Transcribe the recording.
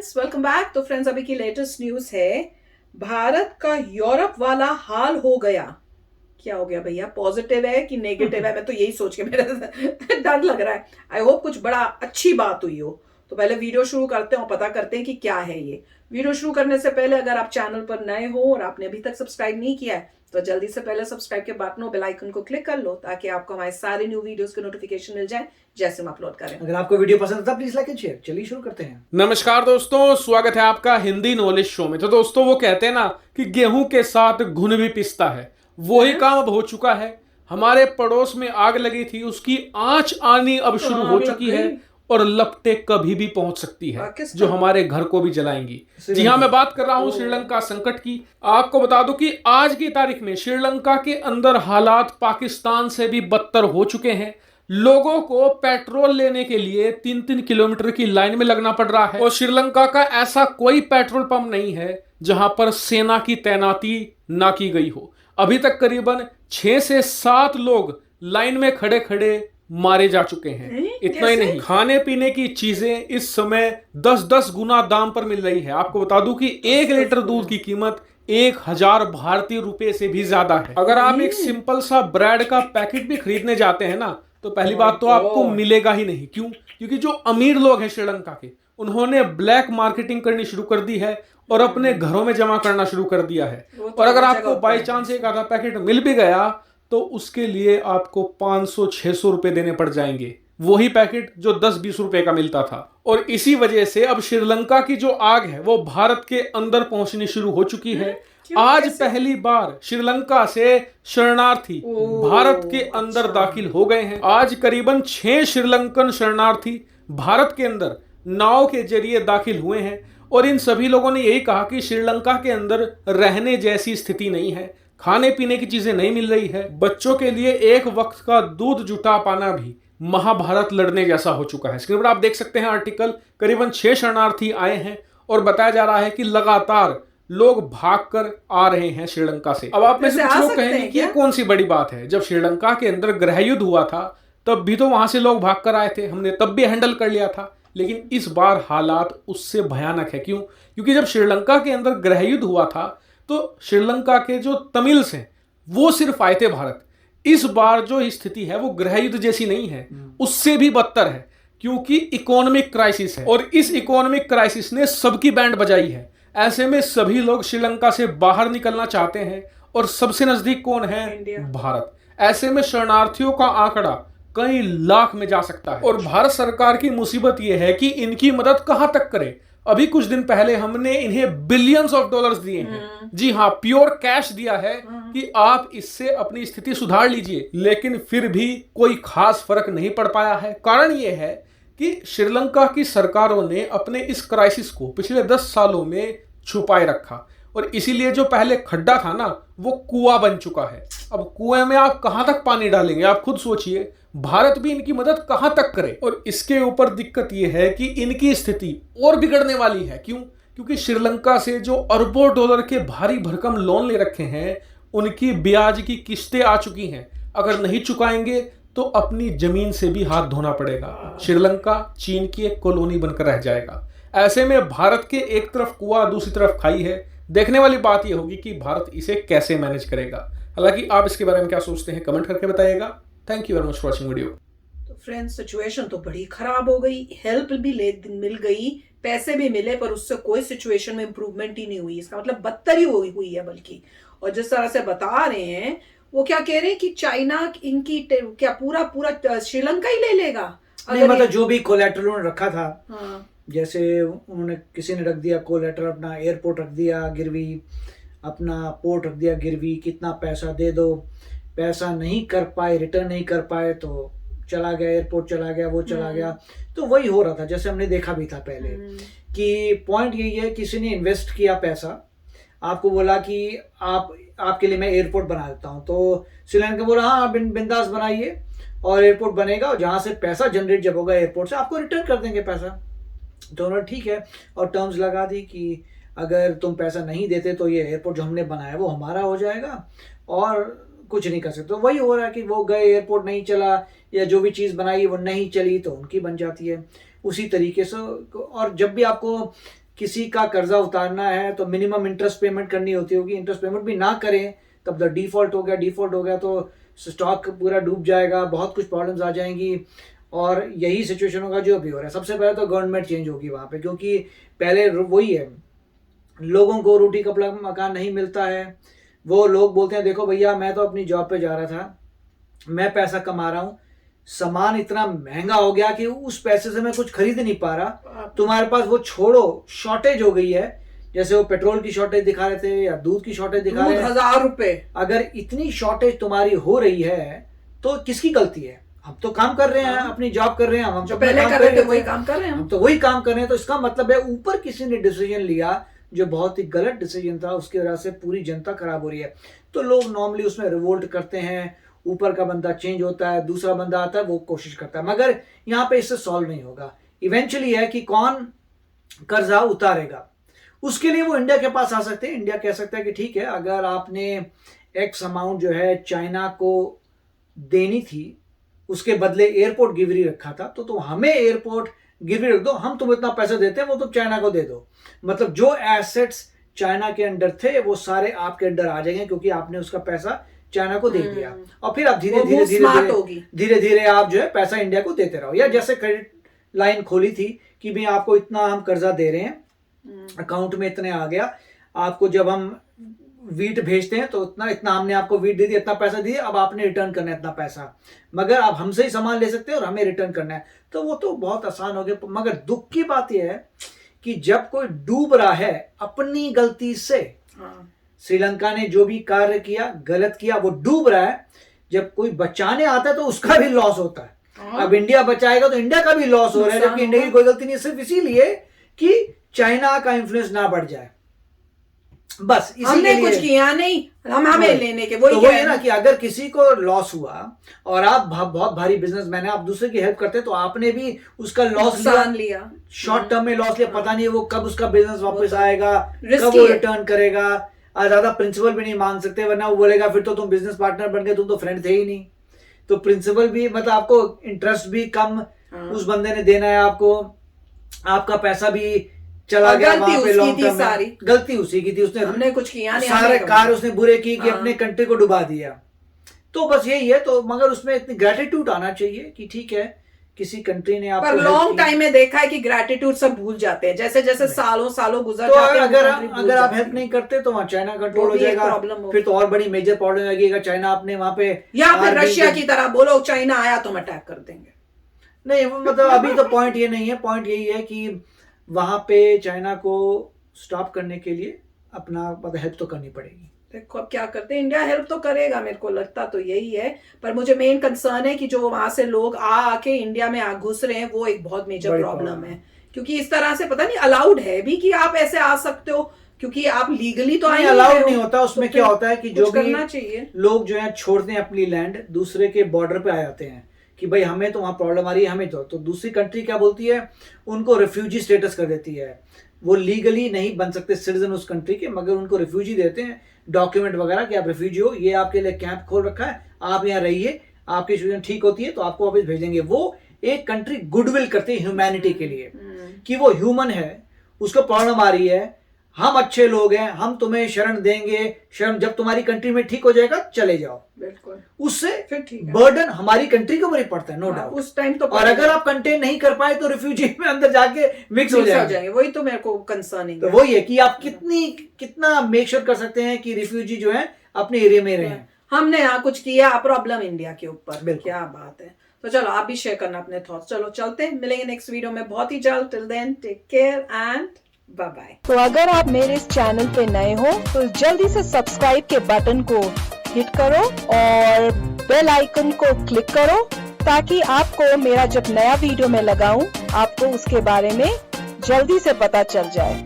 Friends, welcome back. तो friends, अभी की लेटेस्ट न्यूज है, भारत का यूरोप वाला हाल हो गया। क्या हो गया भैया? पॉजिटिव है कि नेगेटिव है? मैं तो यही सोच के मेरा डर लग रहा है। आई होप कुछ बड़ा अच्छी बात हुई हो। तो पहले वीडियो शुरू करते हैं और पता करते हैं कि क्या है ये। वीडियो शुरू करने से पहले अगर आप चैनल पर नए हो और आपने अभी तक सब्सक्राइब नहीं किया है तो जल्दी से पहले सब्सक्राइब के बटन और बेल आइकन को क्लिक कर लो ताकि आपको हमारे सारे न्यू वीडियोस के नोटिफिकेशन मिल जाए जैसे हम अपलोड करें। अगर आपको वीडियो पसंद आता है प्लीज लाइक एंड शेयर। चलिए शुरू करते हैं। नमस्कार दोस्तों, स्वागत है आपका हिंदी नॉलेज शो में। तो दोस्तों, वो कहते हैं ना कि गेहूं के साथ घुन भी पिसता है, वही काम अब हो चुका है। हमारे पड़ोस में आग लगी थी, उसकी आंच आनी अब शुरू हो चुकी है और लपटें कभी भी पहुंच सकती है जो हमारे घर को भी जलाएंगी। जी हाँ, मैं बात कर रहा हूं श्रीलंका संकट की। आपको बता दूं कि आज की तारीख में श्रीलंका के अंदर हालात पाकिस्तान से भी बदतर हो चुके हैं। लोगों को पेट्रोल लेने के लिए 3-3 किलोमीटर की लाइन में लगना पड़ रहा है और श्रीलंका का ऐसा कोई पेट्रोल पंप नहीं है जहां पर सेना की तैनाती ना की गई हो। अभी तक करीबन 6 से 7 लोग लाइन में खड़े खड़े मारे जा चुके हैं। इतना ही नहीं, खाने पीने की चीजें इस समय 10-10 गुना दाम पर मिल रही है। आपको बता दूं कि 1 लीटर दूध की कीमत 1000 भारतीय रुपए से भी ज्यादा है। अगर आप एक सिंपल सा ब्रेड का पैकेट भी खरीदने जाते हैं ना, तो पहली बात तो आपको मिलेगा ही नहीं। क्यों? क्योंकि जो अमीर लोग हैं श्रीलंका के, उन्होंने ब्लैक मार्केटिंग करनी शुरू कर दी है और अपने घरों में जमा करना शुरू कर दिया है। और अगर आपको बाई चांस एक आधा पैकेट मिल भी गया तो उसके लिए आपको 500-600 रुपए देने पड़ जाएंगे, वही पैकेट जो 10-20 रुपए का मिलता था। और इसी वजह से अब श्रीलंका की जो आग है वो भारत के अंदर पहुंचनी शुरू हो चुकी है। आज पहली बार श्रीलंका से शरणार्थी भारत के अंदर दाखिल हो गए हैं। आज करीबन 6 श्रीलंकन शरणार्थी भारत के अंदर नाव के जरिए दाखिल हुए हैं और इन सभी लोगों ने यही कहा कि श्रीलंका के अंदर रहने जैसी स्थिति नहीं है, खाने पीने की चीजें नहीं मिल रही है, बच्चों के लिए एक वक्त का दूध जुटा पाना भी महाभारत लड़ने जैसा हो चुका है। स्क्रीन पर आप देख सकते हैं आर्टिकल। करीबन 6 शरणार्थी आए हैं और बताया जा रहा है कि लगातार लोग भागकर आ रहे हैं श्रीलंका से। अब आप में से कुछ लोग कहेंगे कि ये कौन सी बड़ी बात है, जब श्रीलंका के अंदर गृह युद्ध हुआ था तब भी तो वहां से लोग भागकर आए थे, हमने तब भी हैंडल कर लिया था। लेकिन इस बार हालात उससे भयानक है। क्यों? क्योंकि जब श्रीलंका के अंदर गृह युद्ध हुआ था तो श्रीलंका के जो तमिल्स हैं वो सिर्फ आए थे भारत। इस बार जो स्थिति है वो गृह युद्ध जैसी नहीं है, उससे भी बदतर है, क्योंकि इकोनॉमिक क्राइसिस है और इस इकोनॉमिक क्राइसिस ने सबकी बैंड बजाई है। ऐसे में सभी लोग श्रीलंका से बाहर निकलना चाहते हैं और सबसे नजदीक कौन है? भारत। ऐसे में शरणार्थियों का आंकड़ा कई लाख में जा सकता है और भारत सरकार की मुसीबत यह है कि इनकी मदद कहां तक करे। अभी कुछ दिन पहले हमने इन्हें बिलियंस ऑफ डॉलर्स दिए हैं। जी हाँ, प्योर कैश दिया है कि आप इससे अपनी स्थिति सुधार लीजिए, लेकिन फिर भी कोई खास फर्क नहीं पड़ पाया है। कारण यह है कि श्रीलंका की सरकारों ने अपने इस क्राइसिस को पिछले 10 सालों में छुपाए रखा और इसीलिए जो पहले खड्डा था ना वो कुआं बन चुका है। अब कुएं में आप कहां तक पानी डालेंगे? आप खुद सोचिए। भारत भी इनकी मदद कहां तक करे? और इसके ऊपर दिक्कत यह है कि इनकी स्थिति और बिगड़ने वाली है। क्यों? क्योंकि श्रीलंका से जो अरबों डॉलर के भारी भरकम लोन ले रखे हैं उनकी ब्याज की किस्तें आ चुकी हैं। अगर नहीं चुकाएंगे तो अपनी जमीन से भी हाथ धोना पड़ेगा। श्रीलंका चीन की एक कॉलोनी बनकर रह जाएगा। ऐसे में भारत के एक तरफ कुआं दूसरी तरफ खाई है। देखने वाली बात यह होगी कि भारत इसे कैसे मैनेज करेगा। हालांकि आप इसके बारे में क्या सोचते हैं कमेंट करके बताइएगा। Thank you very much for watching video. तो फ्रेंड्स, सिचुएशन तो बड़ी खराब हो गई। हेल्प भी मिल गई, पैसे भी मिले, पर उससे कोई सिचुएशन में इंप्रूवमेंट ही नहीं हुई। इसका मतलब बदतर ही हुई है बल्कि। और जिस तरह से बता रहे हैं वो क्या कह रहे हैं कि चाइना इनकी क्या पूरा श्रीलंका ही ले लेगा। नहीं, मतलब जो भी कोलैटरल उन्होंने रखा था, हाँ। जैसे उन्होंने किसी ने रख दिया कोलैटरल, अपना एयरपोर्ट रख दिया गिरवी, अपना पोर्ट रख दिया गिरवी, कितना पैसा दे दो, पैसा नहीं कर पाए, रिटर्न नहीं कर पाए तो चला गया, एयरपोर्ट चला गया, वो चला गया। तो वही हो रहा था जैसे हमने देखा भी था पहले कि पॉइंट यही है, किसी ने इन्वेस्ट किया पैसा, आपको बोला कि आपके लिए मैं एयरपोर्ट बना देता हूँ, तो श्रीलंका बोला हाँ आप बिंदास बनाइए और एयरपोर्ट बनेगा और जहाँ से पैसा जनरेट जब होगा एयरपोर्ट से आपको रिटर्न कर देंगे पैसा। तो उन्होंने ठीक है और टर्म्स लगा दी कि अगर तुम पैसा नहीं देते तो ये एयरपोर्ट जो हमने बनाया वो हमारा हो जाएगा और कुछ नहीं कर सकते। तो वही हो रहा है कि वो गए, एयरपोर्ट नहीं चला या जो भी चीज़ बनाई वो नहीं चली तो उनकी बन जाती है उसी तरीके से। और जब भी आपको किसी का कर्जा उतारना है तो मिनिमम इंटरेस्ट पेमेंट करनी होती होगी, इंटरेस्ट पेमेंट भी ना करें तब तो डिफॉल्ट हो गया तो स्टॉक पूरा डूब जाएगा, बहुत कुछ प्रॉब्लम्स आ जाएंगी। और यही सिचुएशन होगा जो अभी हो रहा है। सबसे पहले तो गवर्नमेंट चेंज होगी वहाँ पे, क्योंकि पहले वही है, लोगों को रोटी कपड़ा मकान नहीं मिलता है। वो लोग बोलते हैं देखो भैया मैं तो अपनी जॉब पे जा रहा था, मैं पैसा कमा रहा हूँ, सामान इतना महंगा हो गया कि उस पैसे से मैं कुछ खरीद नहीं पा रहा, तुम्हारे पास वो छोड़ो शॉर्टेज हो गई है, जैसे वो पेट्रोल की शॉर्टेज दिखा रहे थे या दूध की शॉर्टेज दिखा रहे हैं, 1000 रुपए। अगर इतनी शॉर्टेज तुम्हारी हो रही है तो किसकी गलती है? हम तो काम कर रहे हैं, अपनी जॉब कर रहे हैं, हम जो पहले कर रहे थे वही काम कर रहे हैं, हम तो वही काम कर रहे हैं। तो इसका मतलब है ऊपर किसी ने डिसीजन लिया जो बहुत ही गलत डिसीजन था, उसकी वजह से पूरी जनता खराब हो रही है। तो लोग नॉर्मली उसमें रिवोल्ट करते हैं, ऊपर का बंदा चेंज होता है, दूसरा बंदा आता है, वो कोशिश करता है, मगर यहाँ पे इससे सॉल्व नहीं होगा। इवेंचुअली है कि कौन कर्जा उतारेगा, उसके लिए वो इंडिया के पास आ सकते हैं। इंडिया कह सकता है कि ठीक है, अगर आपने एक्स अमाउंट जो है चाइना को देनी थी, उसके बदले एयरपोर्ट गिरवी रखा था, तो हमें एयरपोर्ट गिरवी रख दो, हम तुम्हें इतना पैसा देते हैं, वो तुम चाइना को दे दो। मतलब जो एसेट्स चाइना के अंडर थे वो सारे आपके अंडर आ जाएंगे, क्योंकि आपने उसका पैसा चाइना को दे दिया। और फिर आप धीरे धीरे आप जो है पैसा इंडिया को देते रहो। या जैसे क्रेडिट लाइन खोली थी कि भाई आपको इतना हम कर्जा दे रहे हैं, अकाउंट में इतने आ गया, आपको जब हम वीट भेजते हैं तो इतना हमने आपको वीट दे दी, इतना पैसा दिए, अब आपने रिटर्न करना है इतना पैसा, मगर आप हमसे ही सामान ले सकते हैं और हमें रिटर्न करना है। तो वो तो बहुत आसान हो गया। मगर दुख की बात यह है कि जब कोई डूब रहा है अपनी गलती से, श्रीलंका ने जो भी कार्य किया गलत किया, वो डूब रहा है, जब कोई बचाने आता है तो उसका भी लॉस होता है। अब इंडिया बचाएगा तो इंडिया का भी लॉस हो रहा है, जबकि इंडिया की कोई गलती नहीं, सिर्फ इसीलिए कि चाइना का इन्फ्लुएंस ना बढ़ जाए, बस हमने कुछ किया नहीं, हमें लेने के वही तो है ना कि अगर किसी को लॉस हुआ और आप बहुत भारी बिजनेसमैन है, आप दूसरे की हेल्प करते हैं, तो आपने भी उसका लॉस लिया, शॉर्ट टर्म में लॉस लिया, पता नहीं वो कब उसका बिजनेस वापस आएगा, कब वो रिटर्न करेगा। ज्यादा प्रिंसिपल भी नहीं मांग सकते, वरना वो बोलेगा फिर तो तुम बिजनेस पार्टनर बन गए, तुम तो फ्रेंड थे ही नहीं। तो प्रिंसिपल भी मतलब आपको इंटरेस्ट भी कम उस बंदे ने देना है आपको, आपका पैसा भी चला गया वहां पे लॉन्ग टर्म में। गलती उसी की थी, उसने हमने कुछ किया नहीं, सारे कार्य उसने बुरे की कि अपने कंट्री को डुबा दिया। तो बस यही है। तो मगर उसमें इतनी ग्रेटिट्यूड आना चाहिए कि ठीक है किसी कंट्री ने आपको, पर लॉन्ग टाइम में देखा है कि ग्रेटिट्यूड सब भूल जाते हैं, जैसे जैसे सालों गुजर तो जाते हैं। अगर आप हेल्प नहीं करते तो वहाँ चाइना कंट्रोल हो जाएगा, फिर तो और बड़ी मेजर प्रॉब्लम आएगी। अगर चाइना अपने वहां पे, या फिर रशिया की तरह बोलो चाइना आया तो हम अटैक कर देंगे। नहीं मतलब अभी तो पॉइंट ये नहीं है, पॉइंट यही है कि वहां पे चाइना को स्टॉप करने के लिए अपना मतलब हेल्प तो करनी पड़ेगी। देखो अब क्या करते हैं, इंडिया हेल्प तो करेगा, मेरे को लगता तो यही है। पर मुझे मेन कंसर्न है कि जो वहां से लोग आके इंडिया में घुस रहे हैं, वो एक बहुत मेजर प्रॉब्लम है। क्योंकि इस तरह से पता नहीं अलाउड है भी कि आप ऐसे आ सकते हो, क्योंकि आप लीगली तो अलाउड नहीं होता। उसमें क्या होता है कि जो भी करना चाहिए, लोग जो है छोड़ते हैं अपनी लैंड, दूसरे के बॉर्डर पे आ जाते हैं कि भाई हमें तो वहां प्रॉब्लम आ रही है, हमें तो दूसरी कंट्री क्या बोलती है, उनको रिफ्यूजी स्टेटस कर देती है। वो लीगली नहीं बन सकते सिटीजन उस कंट्री के, मगर उनको रिफ्यूजी देते हैं, डॉक्यूमेंट वगैरह कि आप रिफ्यूजी हो, ये आपके लिए कैंप खोल रखा है, आप यहाँ रहिए, आपकी सिचुएशन ठीक होती है तो आपको वापस भेजेंगे। वो एक कंट्री गुडविल करती है ह्यूमैनिटी के लिए कि वो ह्यूमन है, उसको प्रॉब्लम आ रही है, हम अच्छे लोग हैं, हम तुम्हें शरण देंगे, शरण जब तुम्हारी कंट्री में ठीक हो जाएगा चले जाओ। बिल्कुल, उससे बर्डन हमारी कंट्री के ऊपर ही पड़ता है, नो डाउट उस टाइम तो। और अगर आप कंटेन नहीं कर पाए तो रिफ्यूजी में अंदर जाके मिक्स हो जाएंगे। वही तो मेरे को कंसर्न है। तो वही है कि आप कितना मेक श्योर कर सकते हैं कि रिफ्यूजी जो है अपने एरिया में रहे। हमने यहाँ कुछ किया, प्रॉब्लम इंडिया के ऊपर, क्या बात है। तो चलो आप भी शेयर करना अपने थॉट्स। चलो चलते हैं, मिलेंगे नेक्स्ट वीडियो में बहुत ही जल्द। Till then take care and bye bye. तो अगर आप मेरे इस चैनल पे नए हो तो जल्दी से सब्सक्राइब के बटन को हिट करो और बेल आइकन को क्लिक करो, ताकि आपको मेरा जब नया वीडियो मैं लगाऊं आपको उसके बारे में जल्दी से पता चल जाए।